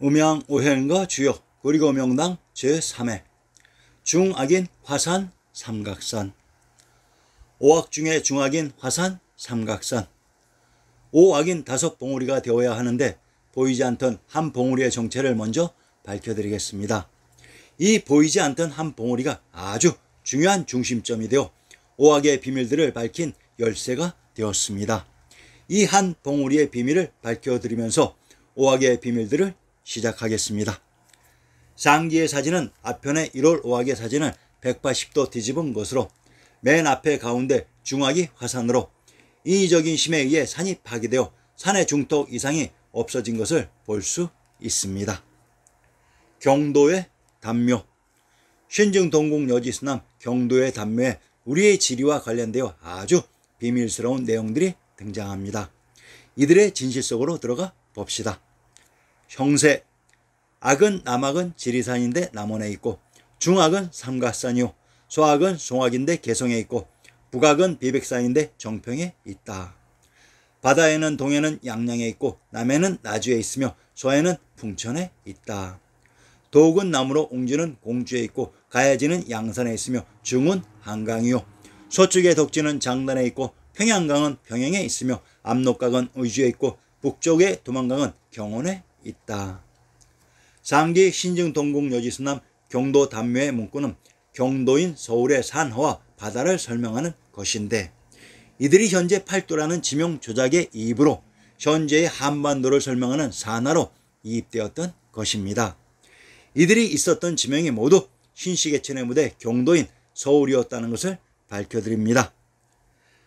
음양 오행과 주역 그리고 명당 제3회 중악인 화산 삼각산. 오악 중에 중악인 화산 삼각산. 오악인 5봉우리가 되어야 하는데 보이지 않던 한 봉우리의 정체를 먼저 밝혀드리겠습니다. 이 보이지 않던 한 봉우리가 아주 중요한 중심점이 되어 오악의 비밀들을 밝힌 열쇠가 되었습니다. 이 한 봉우리의 비밀을 밝혀드리면서 오악의 비밀들을 시작하겠습니다. 상기의 사진은 앞편의 1월 오악의 사진을 180도 뒤집은 것으로 맨 앞에 가운데 중악이 화산으로 인위적인 힘에 의해 산이 파괴되어 산의 중턱 이상이 없어진 것을 볼 수 있습니다. 경도의 단묘. 신증동국여지스남 경도의 단묘에 우리의 지리와 관련되어 아주 비밀스러운 내용들이 등장합니다. 이들의 진실 속으로 들어가 봅시다. 형세. 악은 남악은 지리산인데 남원에 있고, 중악은 삼각산이요, 소악은 송악인데 개성에 있고, 북악은 비백산인데 정평에 있다. 바다에는 동해는 양양에 있고, 남해는 나주에 있으며 서해는 풍천에 있다. 도읍은 남으로 옹주는 공주에 있고, 가야지는 양산에 있으며 중은 한강이요, 서쪽의 덕지는 장단에 있고, 평양강은 평양에 있으며 압록강은 의주에 있고, 북쪽의 도만강은 경원에 있다. 상기 신증동국여지스남 경도 단묘의 문구는 경도인 서울의 산허와 바다를 설명하는 것인데, 이들이 현재 팔도라는 지명 조작의 이입으로 현재의 한반도를 설명하는 산하로 이입되었던 것입니다. 이들이 있었던 지명이 모두 신시계천의 무대 경도인 서울이었다는 것을 밝혀드립니다.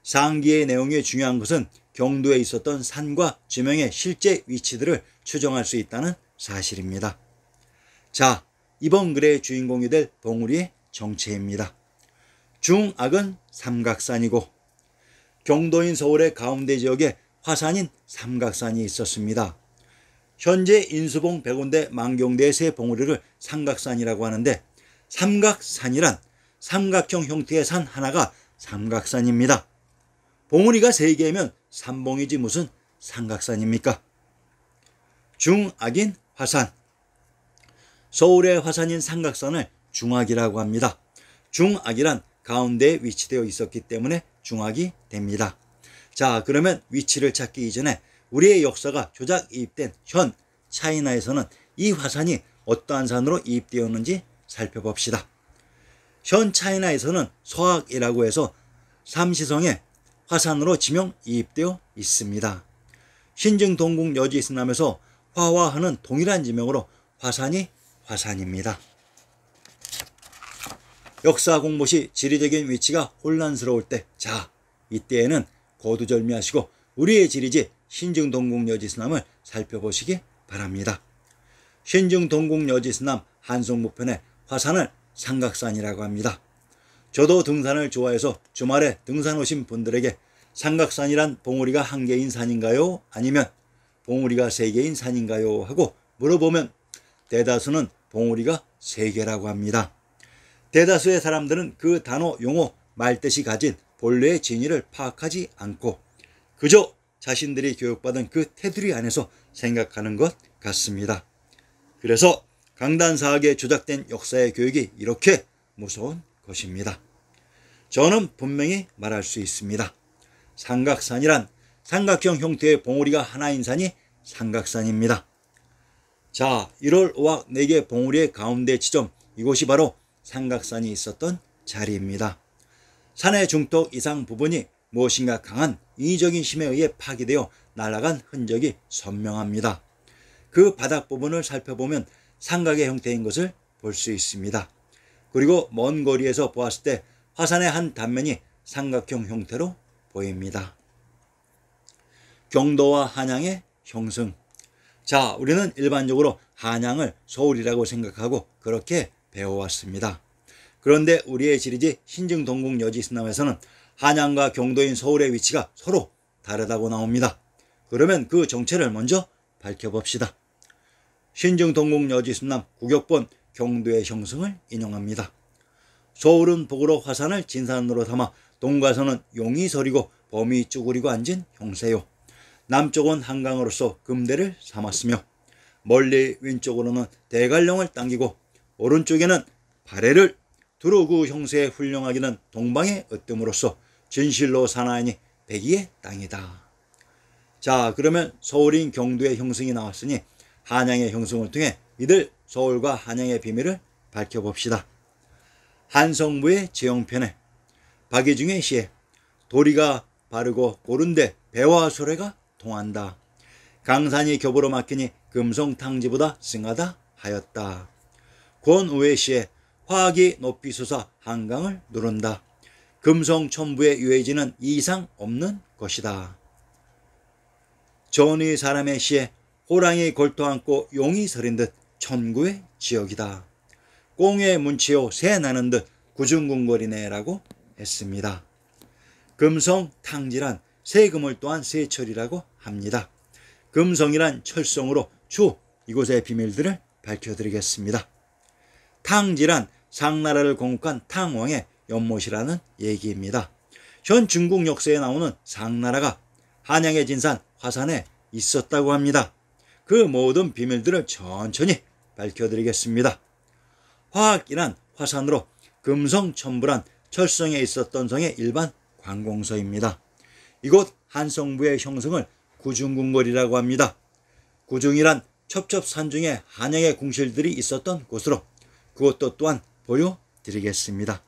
상기의 내용이 중요한 것은 경도에 있었던 산과 지명의 실제 위치들을 추정할 수 있다는 사실입니다. 자, 이번 글의 주인공이 될 봉우리의 정체입니다. 중악은 삼각산이고, 경도인 서울의 가운데 지역에 화산인 삼각산이 있었습니다. 현재 인수봉 백운대 만경대의 세 봉우리를 삼각산이라고 하는데, 삼각산이란 삼각형 형태의 산 하나가 삼각산입니다. 봉우리가 3개면 삼봉이지 무슨 삼각산입니까? 중악인 화산. 서울의 화산인 삼각산을 중악이라고 합니다. 중악이란 가운데에 위치되어 있었기 때문에 중악이 됩니다. 자, 그러면 위치를 찾기 이전에 우리의 역사가 조작 이입된 현 차이나에서는 이 화산이 어떠한 산으로 이입되었는지 살펴봅시다. 현 차이나에서는 서악이라고 해서 삼시성에 화산으로 지명 이입되어 있습니다. 신증동국여지스남에서 화와 하는 동일한 지명으로 화산이 화산입니다. 역사 공부 시 지리적인 위치가 혼란스러울 때, 자, 이때에는 고두절미하시고 우리의 지리지 신증동국여지스남을 살펴보시기 바랍니다. 신증동국여지스남 한송무편에 화산을 삼각산이라고 합니다. 저도 등산을 좋아해서 주말에 등산 오신 분들에게 삼각산이란 봉우리가 1개인 산인가요? 아니면 봉우리가 3개인 산인가요? 하고 물어보면 대다수는 봉우리가 3개라고 합니다. 대다수의 사람들은 그 단어, 용어, 말뜻이 가진 본래의 진위를 파악하지 않고 그저 자신들이 교육받은 그 테두리 안에서 생각하는 것 같습니다. 그래서 강단사하게 조작된 역사의 교육이 이렇게 무서운 것입니다. 저는 분명히 말할 수 있습니다. 삼각산이란 삼각형 형태의 봉우리가 하나인 산이 삼각산입니다. 자, 1월 5악 4개 봉우리의 가운데 지점, 이곳이 바로 삼각산이 있었던 자리입니다. 산의 중턱 이상 부분이 무엇인가 강한 인위적인 힘에 의해 파괴되어 날아간 흔적이 선명합니다. 그 바닥 부분을 살펴보면 삼각의 형태인 것을 볼 수 있습니다. 그리고 먼 거리에서 보았을 때 화산의 한 단면이 삼각형 형태로 보입니다. 경도와 한양의 형성. 자, 우리는 일반적으로 한양을 서울이라고 생각하고 그렇게 배워왔습니다. 그런데 우리의 지리지 신증동국여지스남에서는 한양과 경도인 서울의 위치가 서로 다르다고 나옵니다. 그러면 그 정체를 먼저 밝혀봅시다. 신증동국여지스남 국역본 경도의 형성을 인용합니다. 서울은 북으로 화산을 진산으로 담아 동과서는 용이 서리고 범이 쭈그리고 앉은 형세요. 남쪽은 한강으로서 금대를 삼았으며 멀리 왼쪽으로는 대관령을 당기고 오른쪽에는 발해를 두루 그 형세의 훌륭하기는 동방의 으뜸으로서 진실로 사나이니 백의의 땅이다. 자, 그러면 서울인 경도의 형성이 나왔으니 한양의 형성을 통해 이들 서울과 한양의 비밀을 밝혀봅시다. 한성부의 제형편에 박이중의 시에 도리가 바르고 고른데 배와 소래가 통한다. 강산이 겹으로 막히니 금성탕지보다 승하다 하였다. 권우의 시에 화학이 높이 솟아 한강을 누른다. 금성천부의 유해지는 이상 없는 것이다. 전의 사람의 시에 호랑이 골토 안고 용이 서린 듯 천구의 지역이다. 꽁의 문치요 새 나는 듯 구중궁궐이네라고 했습니다. 금성 탕지란 세금을 또한 세철이라고 합니다. 금성이란 철성으로 추 이곳의 비밀들을 밝혀드리겠습니다. 탕지란 상나라를 건국한 탕왕의 연못이라는 얘기입니다. 현 중국 역사에 나오는 상나라가 한양의 진산 화산에 있었다고 합니다. 그 모든 비밀들을 천천히 밝혀드리겠습니다. 화학이란 화산으로 금성천부란 철성에 있었던 성의 일반 관공서입니다. 이곳 한성부의 형성을 구중궁궐이라고 합니다. 구중이란 첩첩산중에 한양의 궁실들이 있었던 곳으로 그것도 또한 보여드리겠습니다.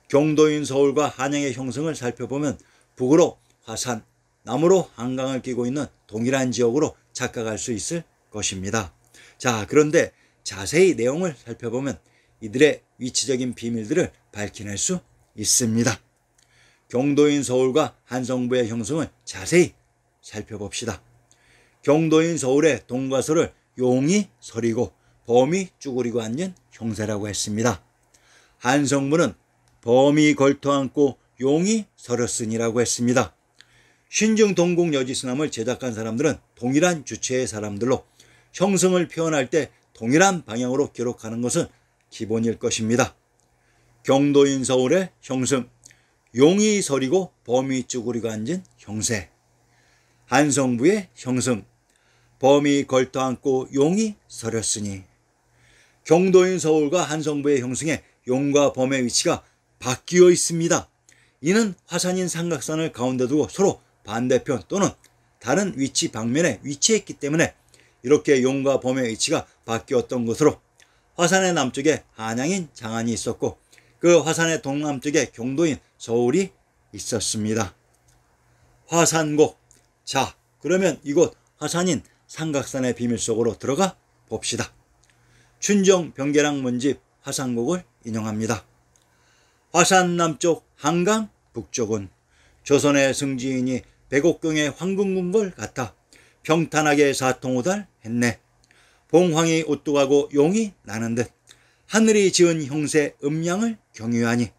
경도인 서울과 한양의 형성을 살펴보면 북으로 화산, 남으로 한강을 끼고 있는 동일한 지역으로 착각할 수 있을 것입니다. 자, 그런데 자세히 내용을 살펴보면 이들의 위치적인 비밀들을 밝혀낼 수 있습니다. 경도인 서울과 한성부의 형성을 자세히 살펴봅시다. 경도인 서울의 동과서를 용이 서리고 범이 쭈그리고 앉은 형세라고 했습니다. 한성부는 범이 걸터 앉고 용이 서렸으니라고 했습니다. 신증 동국 여지스남을 제작한 사람들은 동일한 주체의 사람들로 형성을 표현할 때 동일한 방향으로 기록하는 것은 기본일 것입니다. 경도인 서울의 형성, 용이 서리고 범이 쭈그리고 앉은 형세. 한성부의 형성, 범이 걸터 앉고 용이 서렸으니. 경도인 서울과 한성부의 형성에 용과 범의 위치가 바뀌어 있습니다. 이는 화산인 삼각산을 가운데 두고 서로 반대편 또는 다른 위치 방면에 위치했기 때문에 이렇게 용과 범의 위치가 바뀌었던 것으로 화산의 남쪽에 한양인 장안이 있었고 그 화산의 동남쪽에 경도인 서울이 있었습니다. 화산곡. 자, 그러면 이곳 화산인 삼각산의 비밀 속으로 들어가 봅시다. 춘정 병계랑 문집 화산곡을 인용합니다. 화산 남쪽 한강 북쪽은 조선의 승지인이 백옥경의 황궁궁궐 같아 평탄하게 사통오달 했네. 봉황이 우뚝하고 용이 나는 듯 하늘이 지은 형세 음양을 경유하니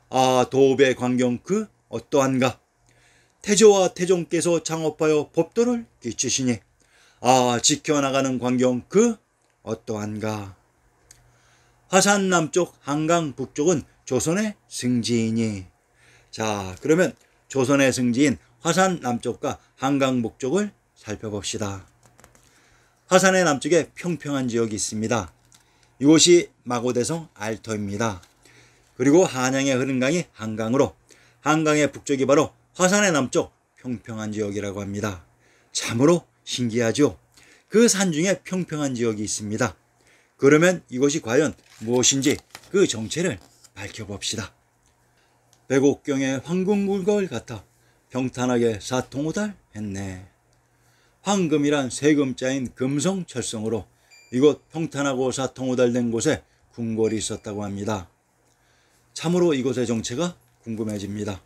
아 도읍의 광경 그 어떠한가. 태조와 태종께서 창업하여 법도를 끼치시니 아 지켜나가는 광경 그 어떠한가. 화산 남쪽 한강 북쪽은 조선의 승지인이. 자, 그러면 조선의 승지인 화산 남쪽과 한강 북쪽을 살펴봅시다. 화산의 남쪽에 평평한 지역이 있습니다. 이곳이 마고대성 알터입니다. 그리고 한양에 흐른 강이 한강으로 한강의 북쪽이 바로 화산의 남쪽 평평한 지역이라고 합니다. 참으로 신기하죠. 그 산중에 평평한 지역이 있습니다. 그러면 이것이 과연 무엇인지 그 정체를 밝혀봅시다. 백옥경의 황궁궁궐 같아 평탄하게 사통오달 했네. 황금이란 세금자인 금성철성으로 이곳 평탄하고 사통오달된 곳에 궁궐이 있었다고 합니다. 참으로 이곳의 정체가 궁금해집니다.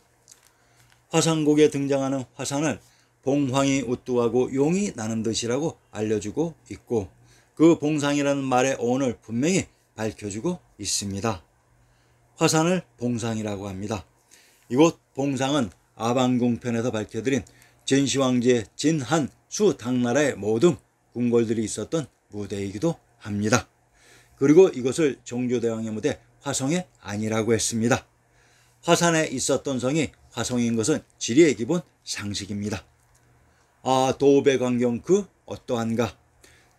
화산곡에 등장하는 화산을 봉황이 우뚝하고 용이 나는 듯이라고 알려주고 있고 그 봉상이라는 말의 어원을 분명히 밝혀주고 있습니다. 화산을 봉상이라고 합니다. 이곳 봉상은 아방궁편에서 밝혀드린 진시황제 진한 수 당나라의 모든 궁궐들이 있었던 무대이기도 합니다. 그리고 이것을 정조대왕의 무대 화성의 아니라고 했습니다. 화산에 있었던 성이 화성인 것은 지리의 기본 상식입니다. 아 도읍의 광경 그 어떠한가.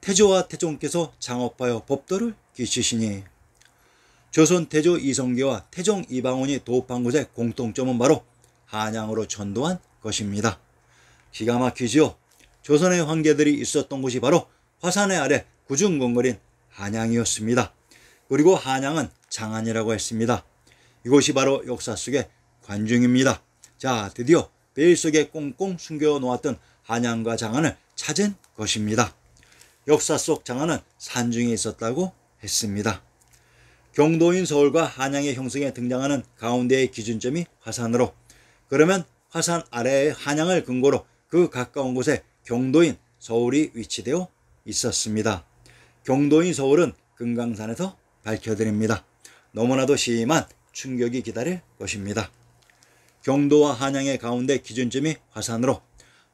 태조와 태종께서 창업하여 법도를 끼치시니 조선 태조 이성계와 태종 이방원이 도읍한 곳의 공통점은 바로 한양으로 전도한 것입니다. 기가 막히지요. 조선의 황제들이 있었던 곳이 바로 화산의 아래 구중궁궐인 한양이었습니다. 그리고 한양은 장안이라고 했습니다. 이곳이 바로 역사 속의 관중입니다. 자, 드디어 베일 속에 꽁꽁 숨겨놓았던 한양과 장안을 찾은 것입니다. 역사 속 장안은 산중에 있었다고 했습니다. 경도인 서울과 한양의 형성에 등장하는 가운데의 기준점이 화산으로, 그러면 화산 아래의 한양을 근거로 그 가까운 곳에 경도인 서울이 위치되어 있었습니다. 경도인 서울은 금강산에서 밝혀드립니다. 너무나도 심한 충격이 기다릴 것입니다. 경도와 한양의 가운데 기준점이 화산으로,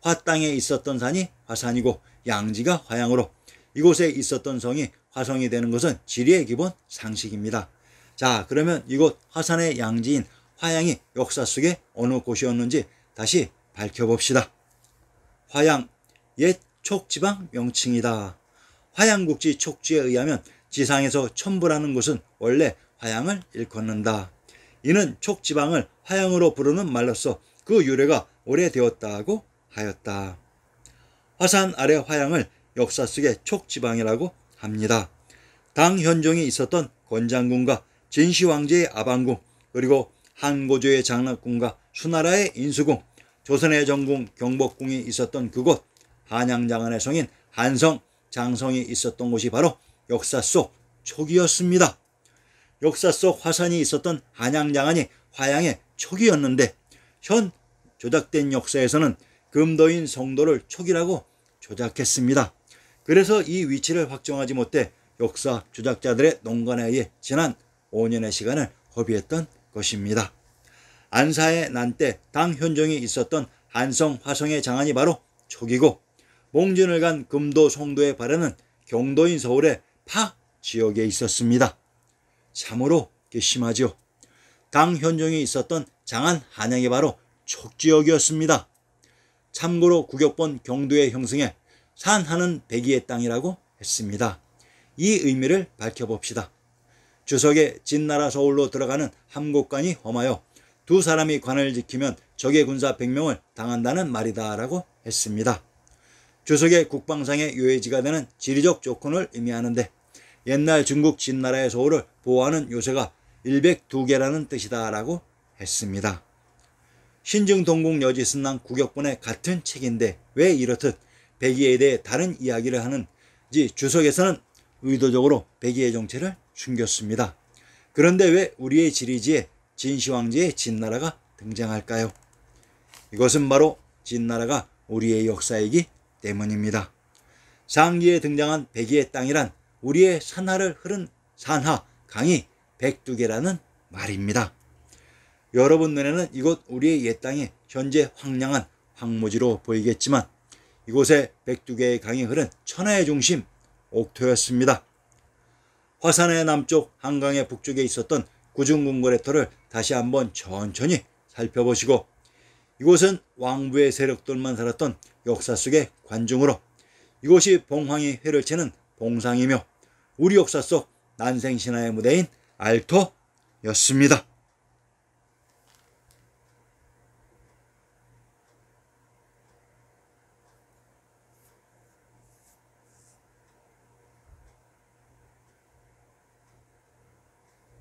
화땅에 있었던 산이 화산이고 양지가 화양으로, 이곳에 있었던 성이 화성이 되는 것은 지리의 기본 상식입니다. 자, 그러면 이곳 화산의 양지인 화양이 역사 속에 어느 곳이었는지 다시 밝혀봅시다. 화양, 옛 촉지방 명칭이다. 화양국지 촉지에 의하면 지상에서 첨부라는 곳은 원래 화양을 일컫는다. 이는 촉지방을 화양으로 부르는 말로서 그 유래가 오래되었다고 하였다. 화산 아래 화양을 역사 속의 촉지방이라고 합니다. 당 현종이 있었던 권장궁과 진시황제의 아방궁, 그리고 한고조의 장락궁과 수나라의 인수궁, 조선의 정궁 경복궁이 있었던 그곳, 한양장안의 성인 한성, 장성이 있었던 곳이 바로 역사 속 촉이었습니다. 역사 속 화산이 있었던 한양장안이 화양의 촉이었는데 현 조작된 역사에서는 금도인 성도를 촉이라고 조작했습니다. 그래서 이 위치를 확정하지 못해 역사 조작자들의 농간에 의해 지난 5년의 시간을 허비했던 것입니다. 안사의 난때 당 현종이 있었던 한성 화성의 장안이 바로 촉이고, 몽진을 간 금도 송도에 바르는 경도인 서울의 파 지역에 있었습니다. 참으로 괘씸하지요. 당 현종이 있었던 장안 한양이 바로 촉지역이었습니다. 참고로 구격본 경도의 형성에 산하는 백이의 땅이라고 했습니다. 이 의미를 밝혀봅시다. 주석에 진나라 서울로 들어가는 함곡관이 험하여 두 사람이 관을 지키면 적의 군사 100명을 당한다는 말이다 라고 했습니다. 주석의 국방상의 요해지가 되는 지리적 조건을 의미하는데 옛날 중국 진나라의 서울을 보호하는 요새가 102개라는 뜻이다 라고 했습니다. 신증동국 여지승랑 구격본의 같은 책인데 왜 이렇듯 백의에 대해 다른 이야기를 하는지 주석에서는 의도적으로 백의의 정체를 숨겼습니다. 그런데 왜 우리의 지리지에 진시황제의 진나라가 등장할까요? 이것은 바로 진나라가 우리의 역사이기 때문입니다. 상기에 등장한 백의의 땅이란 우리의 산하를 흐른 산하, 강이 102개라는 말입니다. 여러분 눈에는 이곳 우리의 옛 땅이 현재 황량한 황무지로 보이겠지만 이곳에 102개의 강이 흐른 천하의 중심 옥토였습니다. 화산의 남쪽, 한강의 북쪽에 있었던 구중궁궐의 터를 다시 한번 천천히 살펴보시고, 이곳은 왕부의 세력들만 살았던 역사 속의 관중으로, 이곳이 봉황이 회를 치는 봉상이며 우리 역사 속 난생신화의 무대인 알토였습니다.